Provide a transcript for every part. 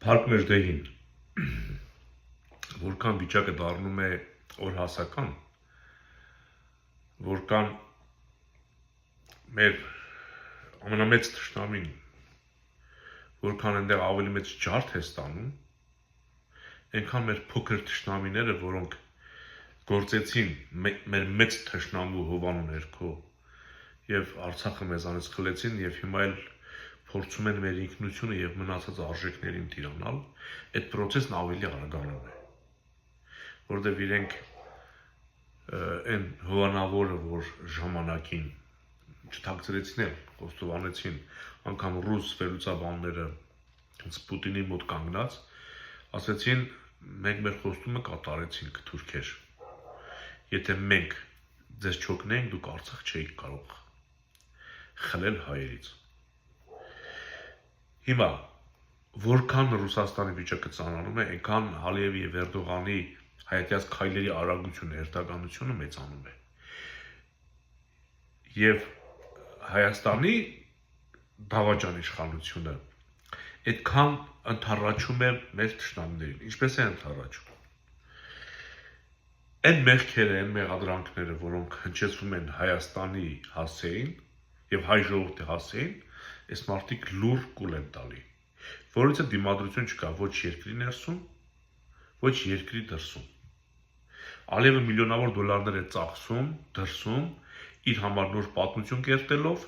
Փառքներ դեհին, որքան վիճակը դառնում է օրհասական, որքան մեր ամենամեծ թշնամին, որքան այնտեղ ավելի մեծ ջարդ է ստանում, այնքան մեր փոքր թշնամիները, որոնք գործեցին մեր մեծ թշնամու հովանու ներքո եւ Արցախը մեզանից խլեցին եւ հիմա էլ փորձում են մեր ինքնությունը եւ մնացած արժեքներին տիրանալ, այդ process-ն ավելի արագանում է, որովհետեւ իրենք այն հովանավորը, որ ժամանակին չթաքցրեցին էլ, խոստովանեցին, անգամ ռուս վերլուծաբանները Պուտինի մոտ կանգնած, ասացին, մենք մեր խոստումը կատարեցինք, թուրքեր, եթե մենք ձեզ չօգնենք, դուք Արցախ չէիք կարող խլել հայերից։ Հիմա, որքան Ռուսաստանի վիճակը ծանրանում է, այնքան Ալիևի եւ Էրդողանի հայատյաց քայլերի արագությունը, հերթականությունը մեծանում է։ Եվ Հայաստանի դավաճան իշխանությունը այդքան ընդառաջում է մեր թշնամիներին, ինչպես է ընդառաջում։ Այն մեղքերը, այն մեղադրանքները, որոնք հնչեցվում են Հայաստանի հասցեին եւ հայ ժողովրդի հասցեին, այս մարդիկ լուր կուլ են տալի, որից դիմադրություն չկա ոչ երկրի ներսում, ոչ երկրի դրսում։ Ալիևը միլիոնավոր դոլարներ է ծախսում դրսում, իր համար նոր պատմություն կերտելով,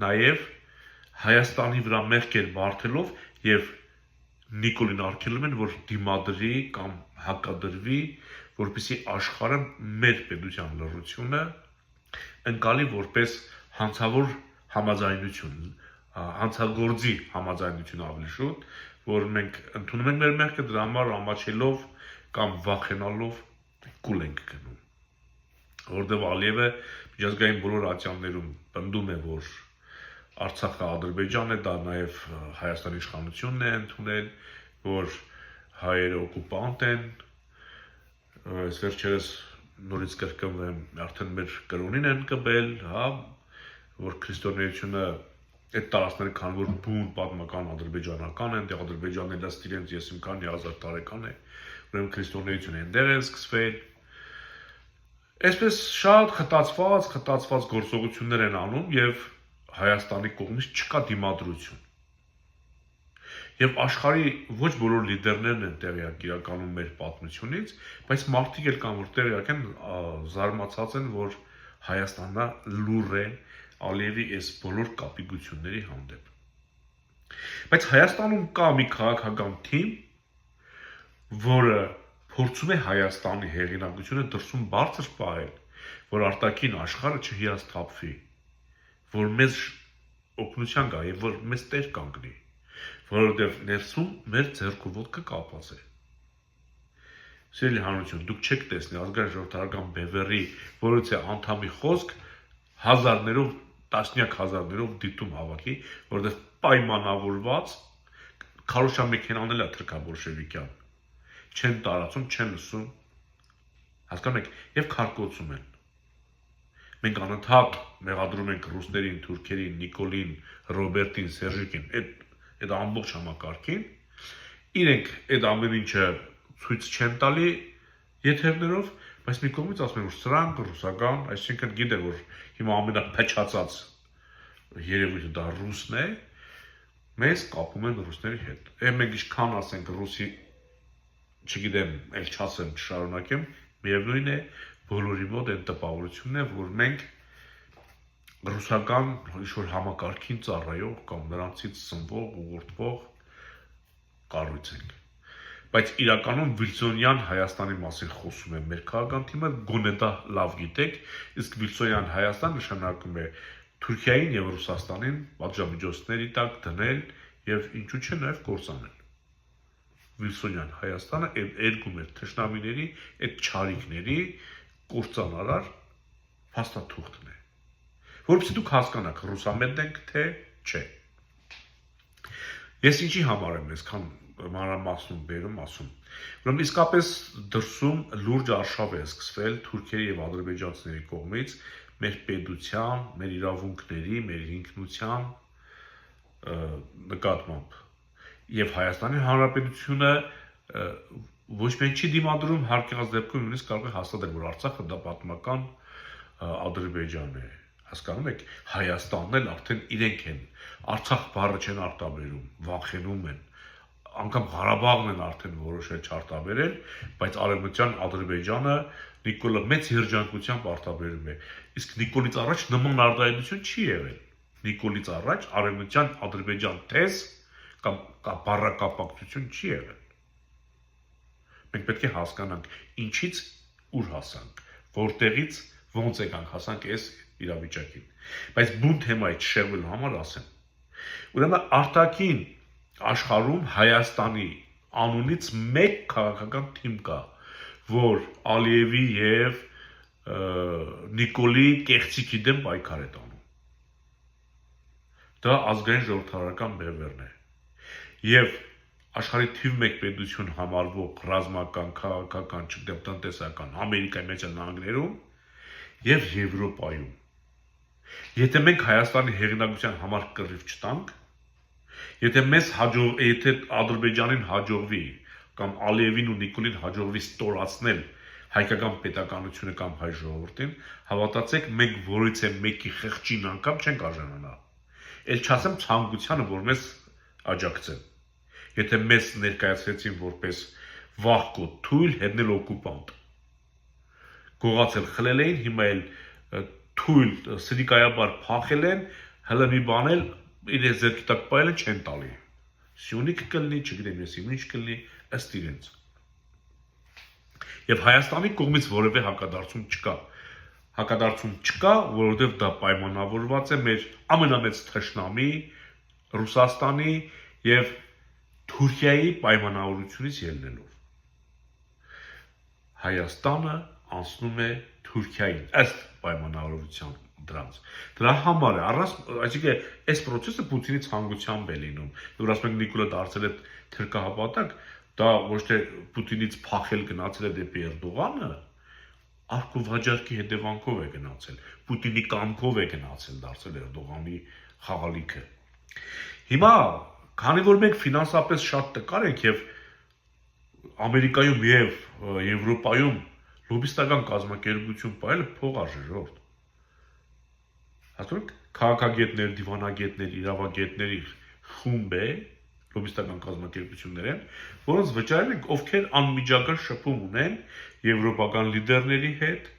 նաեւ Հայաստանի վրա մեղքեր բարթելով եւ Նիկոլին արգելում են, որ դիմադրի կամ հակադրվի, որպեսզի աշխարհը մեր պետության լռությունը ընկալի որպես հանցավոր համաձայնություն, հանցագործի համաձայնություն ավելի շուտ, որ մենք ընդունում ենք մեր մեղքը, դրա համար ամաչելով կամ վախենալով կուլ ենք գնում։ Որտեղ Ալիևը միջազգային բոլոր ատյաններում պնդում է, որ Արցախը Ադրբեջան է, դա նաև Հայաստանի իշխանությունն է ընդունել, որ հայերը օկուպանտ են, այս վերջերս նորից կրկնվեմ, արդեն մեր կրոնին են կբել, հա, որ քրիստոնեությունը այդ տարածքները քան որ բուն պատմական ադրբեջանական են, դե Ադրբեջանն էլ իրենց եսիմ քանի հազար տարեկան է, ուրեմն քրիստոնեությունը այնտեղ է սկսվել։ Այսպես շատ խտացված գործողություններ են անում եւ Հայաստանի կողմից չկա դիմադրություն։ Եվ աշխարհի ոչ բոլոր լիդերներն են տեղյակ իրականում մեր պատմությունից, բայց մարդիկ էլ կան, որ տեղյակ են, զարմացած են, որ Հայաստանը լուր է Ալիևի այս բոլոր կապիկությունների հանդեպ։ Բայց Հայաստանում կա մի քաղաքական թիմ, որը փորձում է Հայաստանի հեղինակությունը դրսում բարձր պահել, որ արտաքին աշխարհը չհիասթափվի, որ մեզ օգնության գա եւ որ մեզ տեր կանգնի, որովհետեւ ներսում մեր ձեռքը ոտքը կապած է։ Սիրելի հանրություն, դուք չեք տեսնի ազգային ժողովրդական բևեռի որից է անդամի խոսք հազարներով, տասնյակ հազարներով դիտում հավաքի, որովհետեւ պայմանավորված քարոշչամեքենան էլ է թրքաբոլշևիկյան, չեն տարածում, չեն լսում, հասկանում եք, եւ քարկոծում են։ Մենք անընդհատ մեղադրում ենք ռուսներին, թուրքերին, Նիկոլին, Ռոբերտին, Սերժիկին, այդ ամբողջ համակարգին, իրենք այդ ամեն ինչը ցույց չեն տալի եթերներով, բայց մի կողմից ասում են, որ սրանք ռուսական, այսինքն գիտեն, որ հիմա ամենափչացած երևույթը դա ռուսն է, մեզ կապում են ռուսների հետ։ Եվ մենք ինչքան ասենք ռուսի, չգիտեմ, էլ չասեմ, չշարունակեմ, միևնույն է, բոլորի մոտ այն տպավորությունն է, որ մենք ռուսական ինչ-որ համակարգին ծառայող կամ նրանցից սնվող, ուղղորդվող կառույց ենք։ Բայց իրականում Վիլսոնյան Հայաստանի մասին խոսում է մեր քաղաքական թիմը, գոնե դա լավ գիտեք, իսկ Վիլսոնյան Հայաստան նշանակում է Թուրքիային եւ Ռուսաստանին պատժամիջոցների տակ դնել եւ ինչու՞ չէ նաեւ կործանել։ Վիլսոնյան Հայաստանը երկում է թշնամիների այդ չարիքների կործանարար փաստաթուղթն է, որովհետեւ դուք հասկանաք ռուսամետ ենք թե չէ։ Ես ինչի համար եմ այսքան մանրամասնում բերում ասում, ուրեմն իսկապես դրսում լուրջ արշավ է սկսվել թուրքերի եւ ադրբեջանցիների կողմից մեր պետության, մեր իրավունքների, մեր ինքնության նկատմամբ։ Եվ Հայաստանի Հանրապետությունը ոչ միայն չի դիմադրում, հարկեղած դեպքում նույնիսկ կարող է հաստատել, որ Արցախը դա պատմական Ադրբեջանն է։ Հասկանում եք, Հայաստանն էլ արդեն իրենք են Արցախ բառը չեն արտաբերում, վախենում են, անգամ Ղարաբաղն են արդեն որոշել չարտաբերել, բայց արևմտյան Ադրբեջանը Նիկոլը մեծ երջանկությամբ արտաբերում է։ Իսկ Նիկոլից առաջ նման արտահայտություն չի եղել։ Նիկոլից առաջ արևմտյան Ադրբեջան թեզ կամ բառակապակցություն չի եղել։ Մենք պետք է հասկանանք ինչից ուր հասանք, որտեղից ոնց եկանք հասանք այս իրավիճակին։ Բայց բուն թեմայից շեղվելու համար ասեմ։ Ուրեմն արտաքին աշխարհում Հայաստանի անունից մեկ քաղաքական թիմ կա, որ Ալիևի եւ Նիկոլի կեղծիքի դեմ պայքար է տանում։ Դա ազգային ժողովրդարական բևեռն է։ Եվ աշխարհի թիվ 1 պետություն համարվող ռազմական, քաղաքական, չգիտեմ, տնտեսական Ամերիկայի Միացյալ Նահանգներում եւ Եվրոպայում։ Եթե մենք Հայաստանի հեղինակության համար կռիվ չտանք, եթե Ադրբեջանին հաջողվի կամ Ալիևին ու Նիկոլին հաջողվի ստորացնել հայկական պետականությունը կամ հայ ժողովրդին, հավատացեք, մենք որից է մեկի խղճին անգամ չենք արժանանա։ Էլ չասեմ ցանկությանը, որ մեզ աջակցեն։ Եթե մեզ ներկայացրեցին որպես վախկոտ, թույլ, հետնել օկուպանտ, գողացել խլել էին, հիմա էլ թույլ սրիկայաբար փախել են, հələ մի բան էլ իրենց ձեռքի տակ պայել են չեն տալի։ Սյունիք կլինի, չգիտեմ ես ինչ կլինի, ըստ իրենց։ Եվ Հայաստանի կողմից որևէ հակադարձում չկա։ Հակադարձում չկա, որովհետև դա պայմանավորված է մեր ամենամեծ թշնամի Ռուսաստանի եւ Թուրքիայի պայմանավորությունից ելնելով։ Հայաստանը անցնում է Թուրքիային ըստ պայմանավորության դրանց։ Դրա համար է, այսինքն այս process-ը Պուտինի ցանկությամբ է լինում։ Որ ասում ենք Նիկոլը դարձել է թրկահապատակ, դա ոչ թե Պուտինից փախել գնացել է դեպի Էրդողանը, արկուվաճառքի հետևանքով է գնացել, Պուտինի կամքով է գնացել, դարձել Էրդողանի խաղալիքը։ Հիմա, քանի որ մենք ֆինանսապես շատ տկար ենք եւ Ամերիկայում եւ Եվրոպայում լոբիստական կազմակերպություն պայելը փող արժե ժողովուրդ։ Հասկանում եք, քաղաքագետներ, դիվանագետներ, իրավագետների խումբ է, լոբիստական կազմակերպություններ են, որոնց վճարել են ովքեր անմիջական շփում ունեն եվրոպական լիդերների հետ,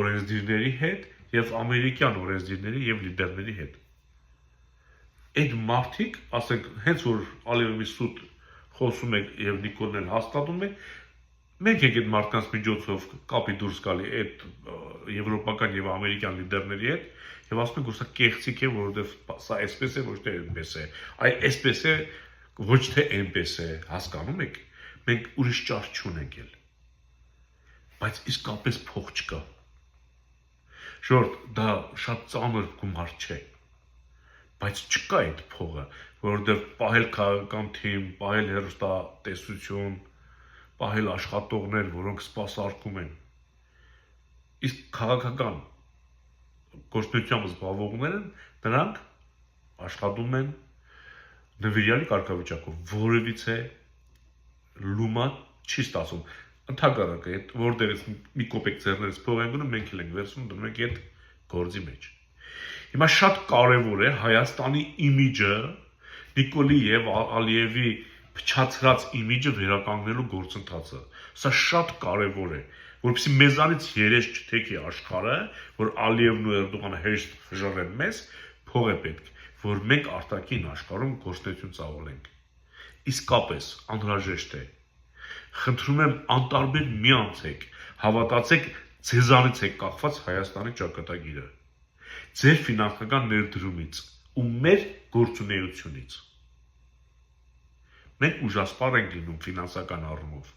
օրենսդիրների հետ եւ ամերիկյան օրենսդիրների եւ լիդերների հետ։ Այդ մարդիկ, ասենք, հենց որ Ալիևի սուտ խոսում եք եւ Նիկոլն էլ հաստատում է, մենք ենք այդ մարդկանց միջոցով կապի դուրս գալի այդ եվրոպական եւ ամերիկյան լիդերների հետ եւ ասում ենք, որ սա կեղծիք է, որովհետեւ սա այսպես է, ոչ թե այնպես է։ Այ այսպես է, ոչ թե այնպես է, հասկանում եք։ Մենք ուրիշ ճար չունենք էլ։ Բայց իսկապես փող չկա։ Ժողովուրդ, դա շատ ծանր գումար չէ։ Բայց չկա այդ փողը, որովհետև պահել քաղաքական թիմ, պահել հեռուստատեսություն, պահել աշխատողներ, որոնք սպասարկում են։ Իսկ քաղաքական գործունեությամբ զբաղվողները նրանք աշխատում են նվիրյալի կարգավիճակով, որևիցե լումա չի ստացվում։ Ընդհակառակը, այդ որտեղից մի կոպեկ ձեռներս փող են գնում, մենք էլ ենք վերցնում, դնում ենք այդ գործի մեջ։ Հիմա շատ կարևոր է Հայաստանի իմիջը, Նիկոլի եւ Ալիևի փչացրած իմիջը վերականգնելու գործընթացը։ Սա շատ կարևոր է, որովհետեւ մեզանից երես չթեքի աշխարհը, որ Ալիևն ու Էրդողանը հեշտ հժռեն մեզ, փող է պետք, որ մենք արտաքին աշխարհում գործունեություն ծավալենք։ Իսկապես անհրաժեշտ է։ Խնդրում եմ անտարբեր մի անցեք, հավատացեք, ձեզանից է կախված Հայաստանի ճակատագիրը, ձեր ֆինանսական ներդրումից ու մեր գործունեությունից։ Մենք ուժասպառ ենք լինում ֆինանսական առումով։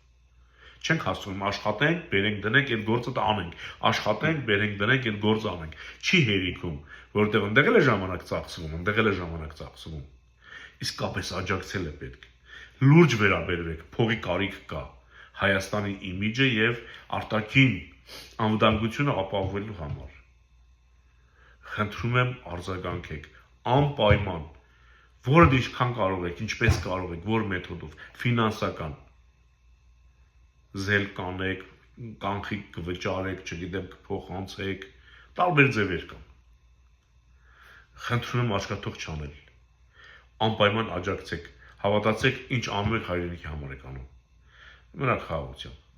Չենք հասցնում աշխատենք, բերենք, դնենք, այդ գործը անենք, աշխատենք, բերենք, դնենք, այդ գործը անենք։ Չի հերիքում, որովհետև ընդեղ էլ է ժամանակ ծախսվում, ընդեղ էլ է ժամանակ ծախսվում։ Իսկապես աջակցել է պետք։ Լուրջ վերաբերվեք, փողի կարիք կա Հայաստանի իմիջը եւ արտաքին անվտանգությունը ապահովելու համար։ Խնդրում եմ արձագանքեք անպայման, որը ինչքան կարող եք, ինչպես կարող եք, որ մեթոդով, ֆինանսական, զել կանեք, կանխիկ կվճարեք, չգիտեմ, կփոխանցեք, տարբեր ձևեր կան։ Խնդրում եմ աչքաթող չանել, անպայման աջակցեք, հավատացեք, ինչ անում եք հայրենիքի համար եք անում։ Մնաք խաղաղությամբ։